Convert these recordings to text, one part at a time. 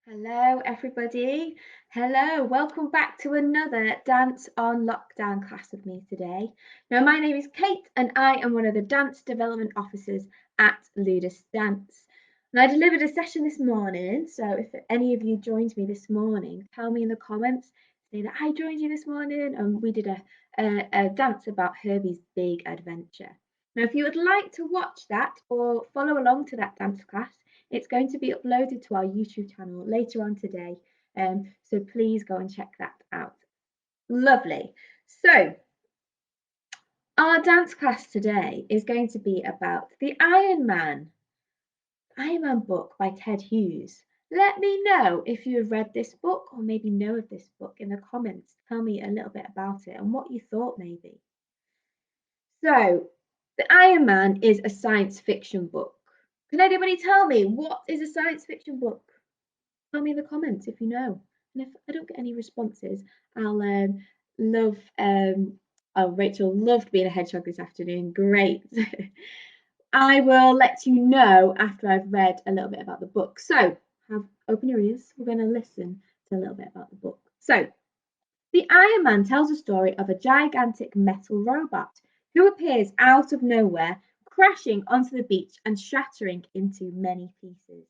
Hello, everybody. Hello, welcome back to another Dance on Lockdown class with me today. Now, my name is Kate, and I am one of the Dance Development Officers at Ludus Dance. And I delivered a session this morning, so if any of you joined me this morning, tell me in the comments, say that I joined you this morning, and we did a dance about Herbie's big adventure. Now, if you would like to watch that or follow along to that dance class, it's going to be uploaded to our YouTube channel later on today, so please go and check that out. Lovely. So our dance class today is going to be about the Iron Man book by Ted Hughes. Let me know if you have read this book or maybe know of this book in the comments. Tell me a little bit about it and what you thought maybe. So, The Iron Man is a science fiction book. Can anybody tell me what is a science fiction book? Tell me in the comments if you know. And if I don't get any responses, I'll love. Oh, Rachel loved being a hedgehog this afternoon. Great. I will let you know after I've read a little bit about the book. So, open your ears. We're going to listen to a little bit about the book. So, the Iron Man tells a story of a gigantic metal robot who appears out of nowhere, crashing onto the beach and shattering into many pieces.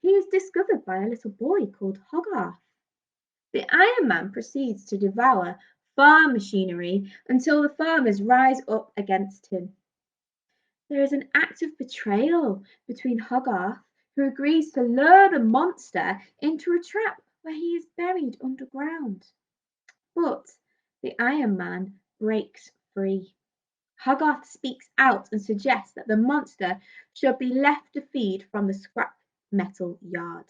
He is discovered by a little boy called Hogarth. The Iron Man proceeds to devour farm machinery until the farmers rise up against him. There is an act of betrayal between Hogarth, who agrees to lure the monster into a trap where he is buried underground. But the Iron Man breaks free. Hogarth speaks out and suggests that the monster should be left to feed from the scrap metal yard.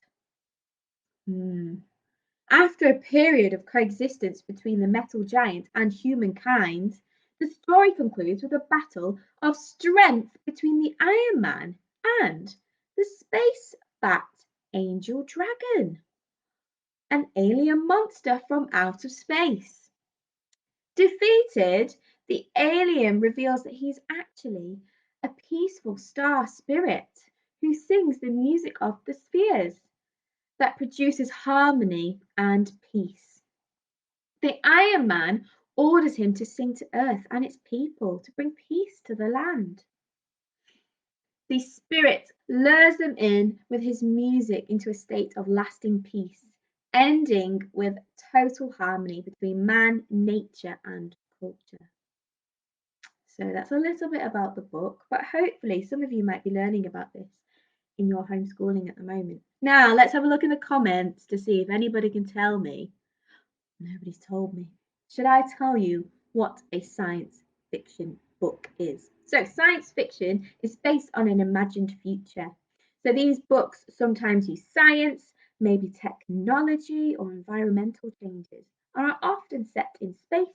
After a period of coexistence between the metal giant and humankind, the story concludes with a battle of strength between the Iron Man and the space bat angel dragon, an alien monster from outer space. Defeated, the alien reveals that he's actually a peaceful star spirit who sings the music of the spheres that produces harmony and peace. The Iron Man orders him to sing to Earth and its people to bring peace to the land. The spirit lures them in with his music into a state of lasting peace, ending with total harmony between man, nature, and culture. So that's a little bit about the book, but hopefully some of you might be learning about this in your homeschooling at the moment. Now, let's have a look in the comments to see if anybody can tell me. Nobody's told me. Should I tell you what a science fiction book is? So, science fiction is based on an imagined future. So, these books sometimes use science, maybe technology or environmental changes, and are often set in space,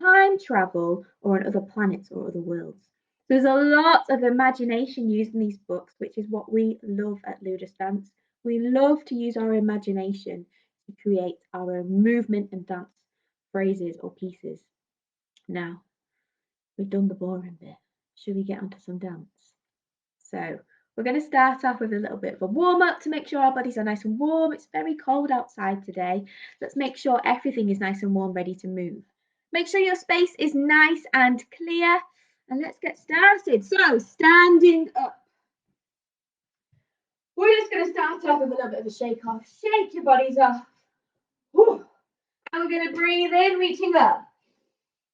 time travel, or on other planets or other worlds. There's a lot of imagination used in these books, which is what we love at Ludus Dance. We love to use our imagination to create our movement and dance phrases or pieces. Now, we've done the boring bit. Should we get onto some dance? So, we're going to start off with a little bit of a warm up to make sure our bodies are nice and warm. It's very cold outside today. Let's make sure everything is nice and warm, ready to move. Make sure your space is nice and clear, and let's get started. So, standing up. We're just going to start off with a little bit of a shake off. Shake your bodies off. Whew. And we're going to breathe in, reaching up.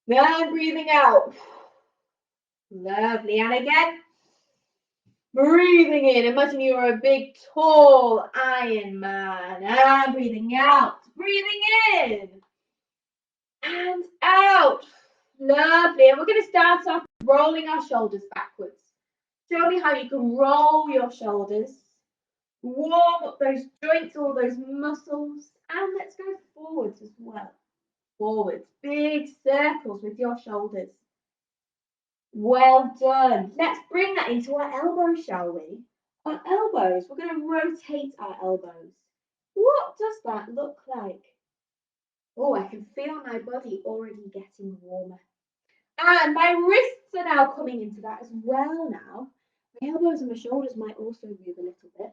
Then breathing out. Lovely. And again. Breathing in. Imagine you are a big, tall Iron Man. And breathing out. Breathing in. And out. Lovely. And we're going to start off rolling our shoulders backwards. Show me how you can roll your shoulders. Warm up those joints, all those muscles. And let's go forwards as well. Forwards. Big circles with your shoulders. Well done. Let's bring that into our elbows, shall we? Our elbows. We're going to rotate our elbows. What does that look like? Oh, I can feel my body already getting warmer. And my wrists are now coming into that as well now. My elbows and my shoulders might also move a little bit.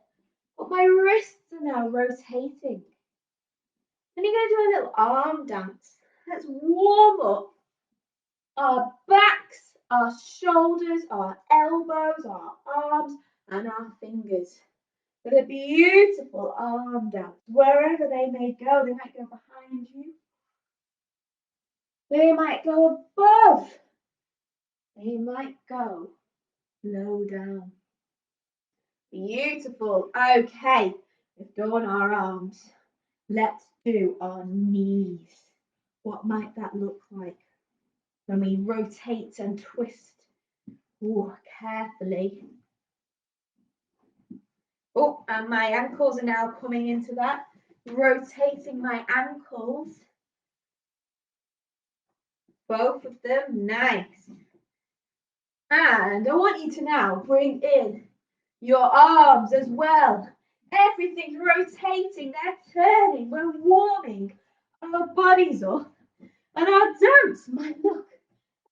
But my wrists are now rotating. And you're going to do a little arm dance. Let's warm up our backs, our shoulders, our elbows, our arms, and our fingers with a beautiful arm dance. Wherever they may go behind you. They might go above. They might go low down. Beautiful. Okay, we've done our arms. Let's do our knees. What might that look like when we rotate and twist? Ooh, carefully. Oh, and my ankles are now coming into that. Rotating my ankles. Both of them, nice. And I want you to now bring in your arms as well. Everything's rotating, they're turning, we're warming our bodies up. And our dance might look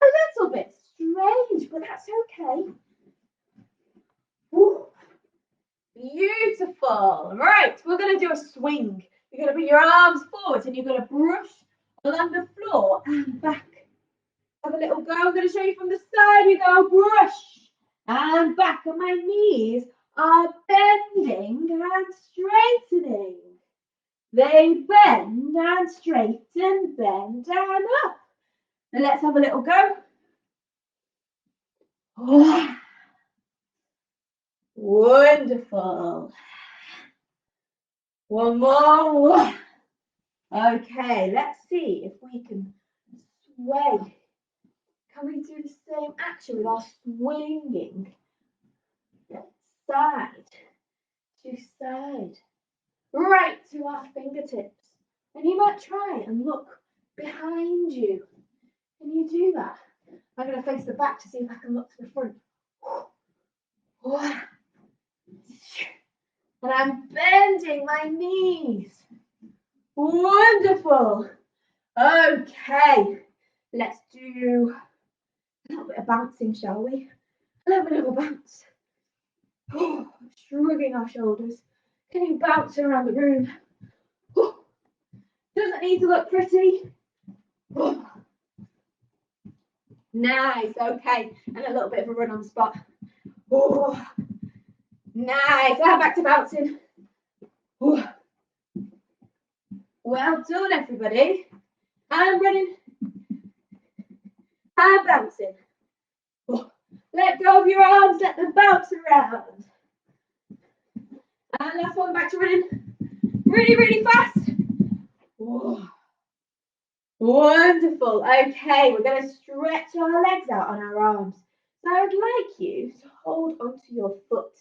a little bit strange, but that's okay. Ooh. Beautiful. Right, we're going to do a swing. You're going to bring your arms forward and you're going to brush along the floor and back. Have a little go. I'm going to show you from the side. You go brush and back, and my knees are bending and straightening. They bend and straighten, bend and up. And let's have a little go. Oh, wonderful. One more. Okay, let's see if we can sway. Can we do the same action with our swinging? Side to side, right to our fingertips. And you might try and look behind you. Can you do that? I'm going to face the back to see if I can look to the front. And I'm bending my knees. Wonderful. Okay, let's do a little bit of bouncing, shall we? A little bit of a bounce. Shrugging our shoulders. Can you bounce around the room? Doesn't need to look pretty. Nice, okay. And a little bit of a run on the spot. Nice, and back to bouncing. Well done, everybody. And running. And bouncing. Let go of your arms, let them bounce around. And last one, back to running. Really, really fast. Wonderful. Okay, we're going to stretch our legs out on our arms. So I would like you to hold onto your foot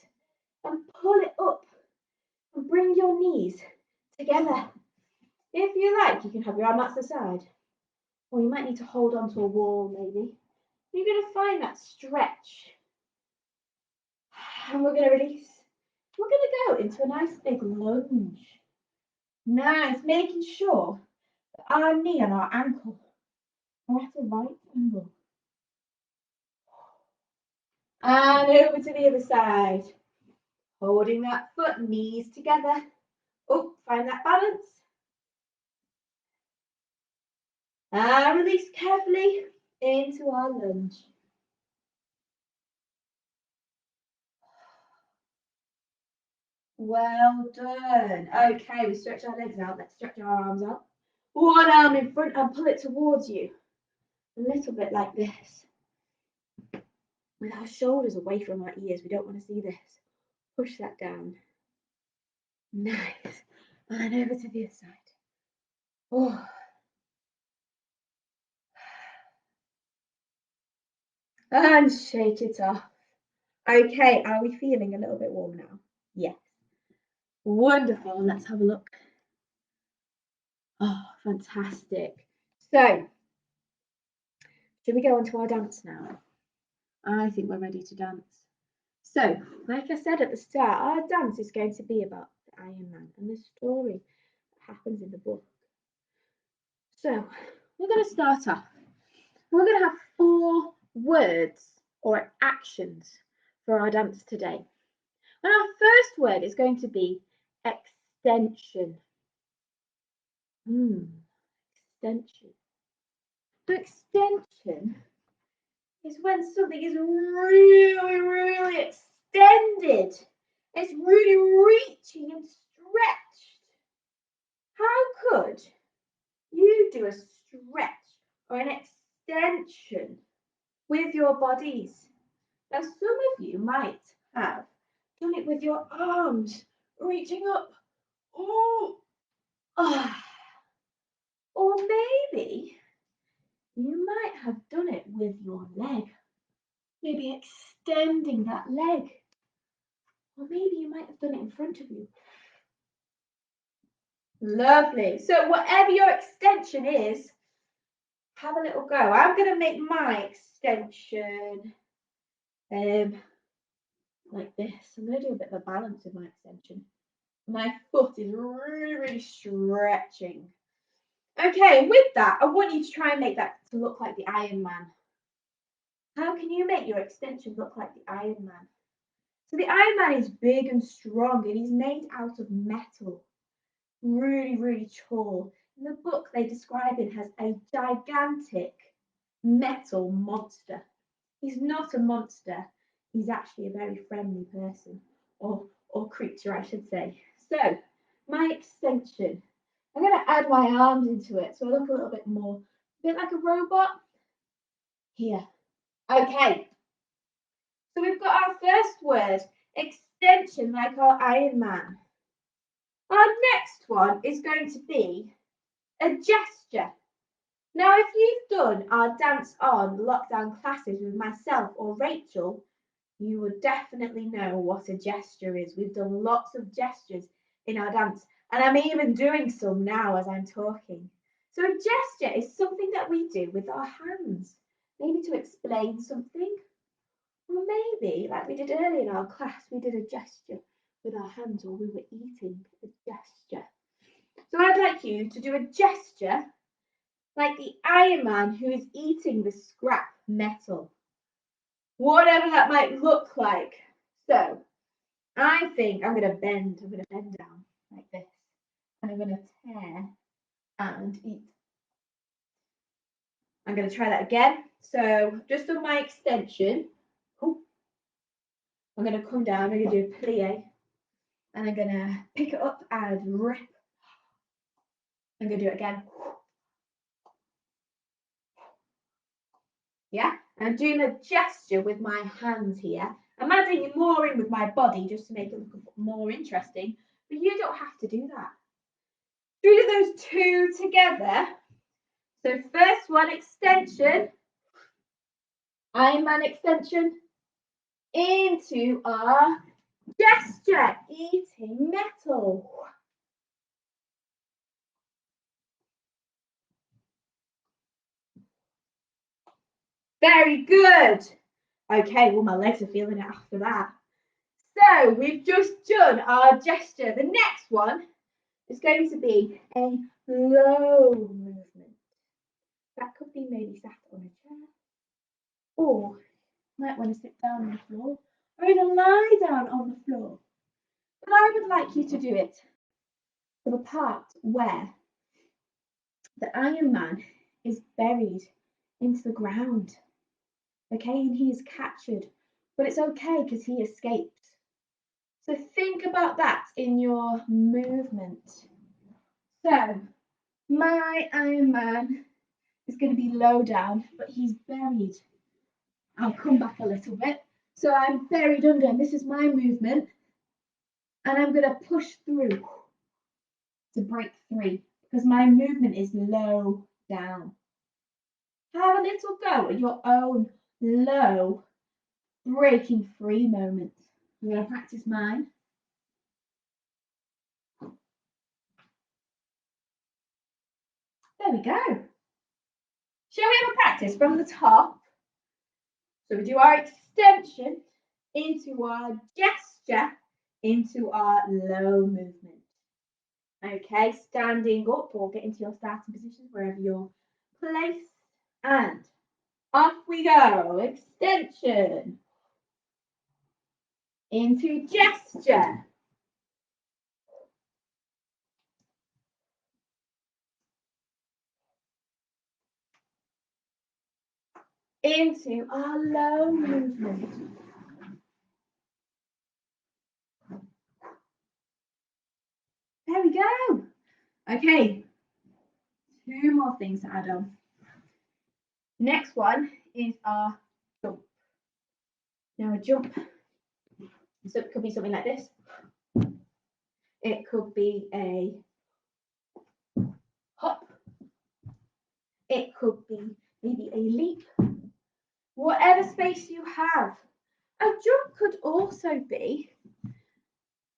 and pull it up and bring your knees together. If you like, you can have your arm out to the side. Or you might need to hold onto a wall, maybe. You're going to find that stretch. And we're going to release. We're going to go into a nice big lunge. Nice, making sure that our knee and our ankle are at a right angle. And over to the other side. Holding that foot, knees together. Oh, find that balance. And release carefully into our lunge. Well done. Okay, we stretch our legs out. Let's stretch our arms out. One arm in front and pull it towards you. A little bit like this. With our shoulders away from our ears. We don't want to see this. Push that down. Nice. And over to the other side. Oh. And shake it off. Okay, are we feeling a little bit warm now? Yes. Wonderful. Let's have a look. Oh, fantastic. So, should we go on to our dance now? I think we're ready to dance. So, like I said at the start, our dance is going to be about the Iron Man and the story that happens in the book. So, we're going to start off. We're going to have 4 words or actions for our dance today. And our first word is going to be extend. extension. Extension. So extension is when something is really, really extended. It's really reaching and stretched. How could you do a stretch or an extension with your bodies? Now, some of you might have done it with your arms, reaching up. Oh, or maybe you might have done it with your leg. Maybe extending that leg. Or maybe you might have done it in front of you. Lovely. So whatever your extension is, have a little go. I'm going to make my extension like this. I'm going to do a bit of a balance with my extension. My foot is really, really stretching. Okay, and with that, I want you to try and make that to look like the Iron Man. How can you make your extension look like the Iron Man? So the Iron Man is big and strong, and he's made out of metal. Really, really tall. In the book, they describe him as a gigantic metal monster. He's not a monster. He's actually a very friendly person, or creature, I should say. So, my extension. I'm going to add my arms into it so I look a little bit more, a bit like a robot. Here. Okay. So we've got our first word, extension, like our Iron Man. Our next one is going to be a gesture. Now, if you've done our Dance On lockdown classes with myself or Rachel, you would definitely know what a gesture is. We've done lots of gestures in our dance, and I'm even doing some now as I'm talking. So a gesture is something that we do with our hands, maybe to explain something, or maybe, like we did earlier in our class, we did a gesture with our hands or we were eating a gesture. So I'd like you to do a gesture like the Iron Man who is eating the scrap metal. Whatever that might look like. So I think I'm going to bend down like this. And I'm going to tear and eat. I'm going to try that again. So just on my extension, I'm going to come down, I'm going to do a plie. And I'm going to pick it up and rip. I'm going to do it again. Yeah, I'm doing a gesture with my hands here. I'm adding more in with my body just to make it look more interesting, but you don't have to do that. Do those two together. So first one, extension, Iron Man extension, into our gesture, eating metal. Very good. Okay, well, my legs are feeling it after that. So we've just done our gesture. The next one is going to be a low movement. That could be maybe sat on a chair, or you might want to sit down on the floor, or even lie down on the floor. But I would like you to do it for the part where the Iron Man is buried into the ground. Okay, and he is captured, but it's okay because he escaped. So think about that in your movement. So my Iron Man is going to be low down, but he's buried. I'll come back a little bit. So I'm buried under, and this is my movement. And I'm going to push through to break free because my movement is low down. Have a little go at your own low breaking free moment. I'm going to practice mine. There we go. Shall we have a practice from the top? So we do our extension into our gesture, into our low movement. Okay, standing up or get into your starting position wherever you're placed. And off we go. Extension into gesture. into our low movement. There we go. Okay, 2 more things to add on. Next one is our jump. Now a jump, so it could be something like this. It could be a hop. It could be maybe a leap. Whatever space you have. A jump could also be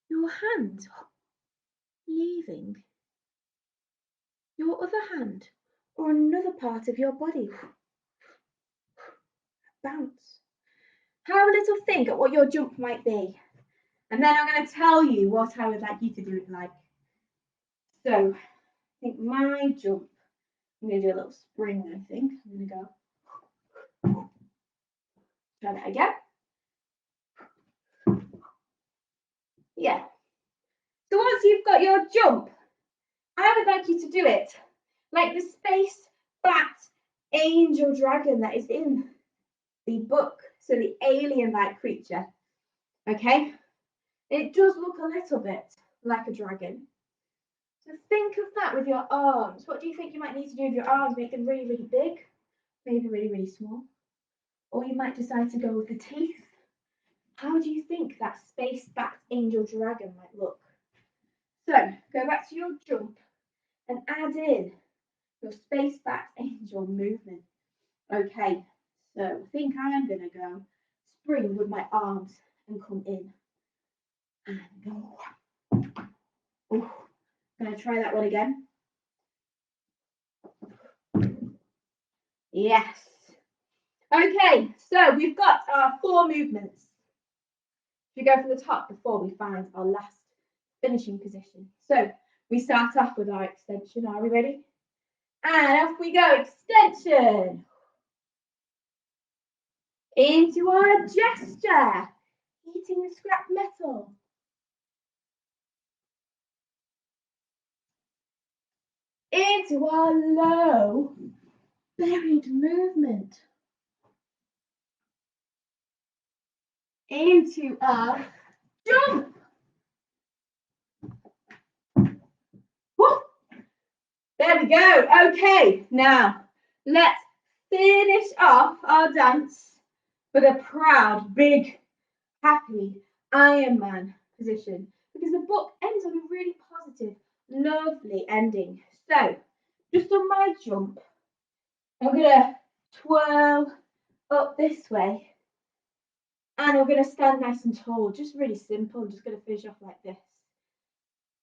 your hand leaving your other hand or another part of your body. Bounce. Have a little think at what your jump might be. And then I'm going to tell you what I would like you to do it like. So, I think my jump, I'm going to do a little spring, I think. I'm going to go. Try that again. Yeah. So once you've got your jump, I would like you to do it like the space bat angel dragon that is in the book. So the alien-like creature. Okay? It does look a little bit like a dragon. So think of that with your arms. What do you think you might need to do with your arms? Make them really, really big, maybe really, really small. Or you might decide to go with the teeth. How do you think that space bat angel dragon might look? So go back to your jump and add in your space bat angel movement. Okay, so I think I am going to go spring with my arms and come in. And go. Oh, I'm going to try that one again. Yes. Okay, so we've got our 4 movements. We go from the top before we find our last finishing position. So we start off with our extension. Are we ready? And off we go, extension. Into our gesture, eating the scrap metal. Into our low, buried movement. Into our jump. Woo! There we go. Okay, now let's finish off our dance with a proud, big, happy Iron Man position, because the book ends on a really positive, lovely ending. So, just on my jump, I'm going to twirl up this way, and I'm going to stand nice and tall, just really simple. I'm just going to finish off like this.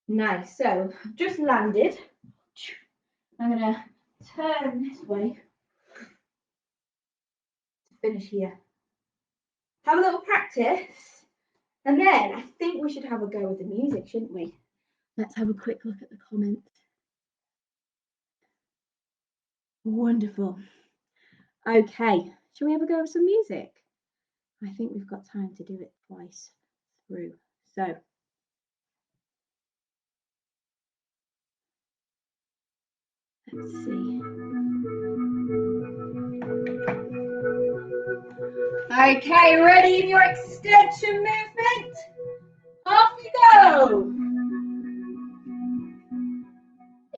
Nice. So, I've just landed. I'm going to turn this way to finish here. Have a little practice, and then I think we should have a go with the music, shouldn't we? Let's have a quick look at the comments. Wonderful. Okay, shall we have a go with some music? I think we've got time to do it twice through. So, let's see. Okay, ready in your extension movement? Off we go.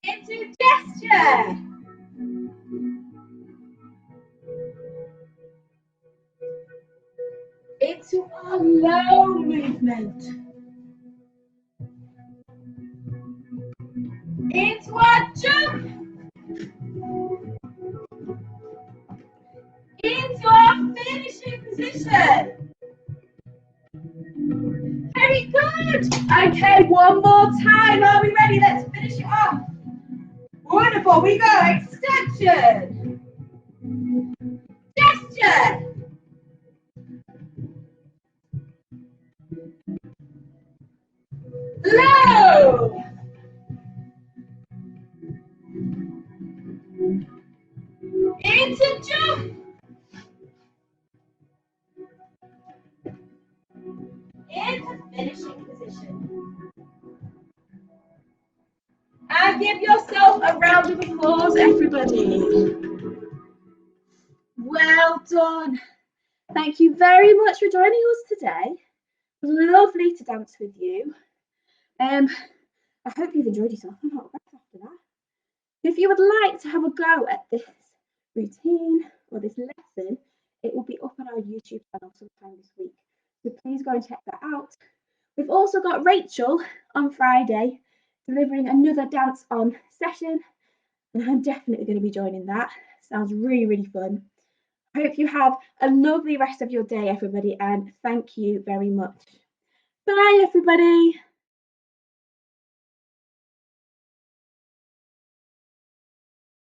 Into gesture. Into our low movement. Into our jump. Into our finishing position. Very good. Okay, one more time. Are we ready? Let's finish it off. Wonderful. We go extension. Gesture. Low. Into jump. Into finishing position. And give yourself a round of applause, everybody. Well done. Thank you very much for joining us today. It was lovely to dance with you. I hope you've enjoyed yourself. I'm out of breath after that. If you would like to have a go at this routine or this lesson, it will be up on our YouTube channel sometime this week. So please go and check that out. We've also got Rachel on Friday delivering another dance on session, and I'm definitely going to be joining that. Sounds really, really fun. I hope you have a lovely rest of your day, everybody, and thank you very much. Bye, everybody.